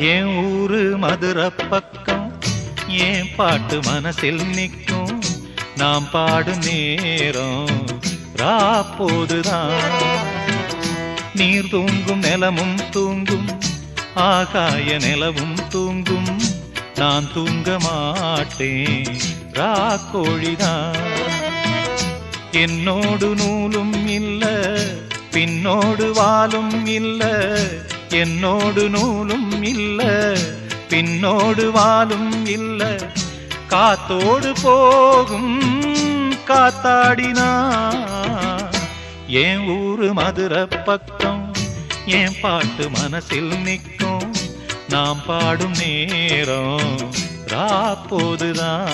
என் ஊரு மதுரை பக்கம் ஏன் பாட்டு மனசில் நிற்கும் நாம் பாடும் நேரம் ராப்போதுதான் நீர் தூங்கும் நிலமும் தூங்கும் ஆகாய நிலவும் தூங்கும் நான் தூங்க மாட்டேன் ராக்கோழிதான் என்னோடு நூலும் இல்ல பின்னோடு வாலும் இல்ல என்னோடு நூலும் இல்ல பின்னோடு வாலும் இல்ல காத்தோடு போகும் காத்தாடினா என் ஊரு மதுரை பக்கம் என் பாட்டு மனசில் நிற்கும் நாம் பாடும் நேரம் ராப்போதுதான்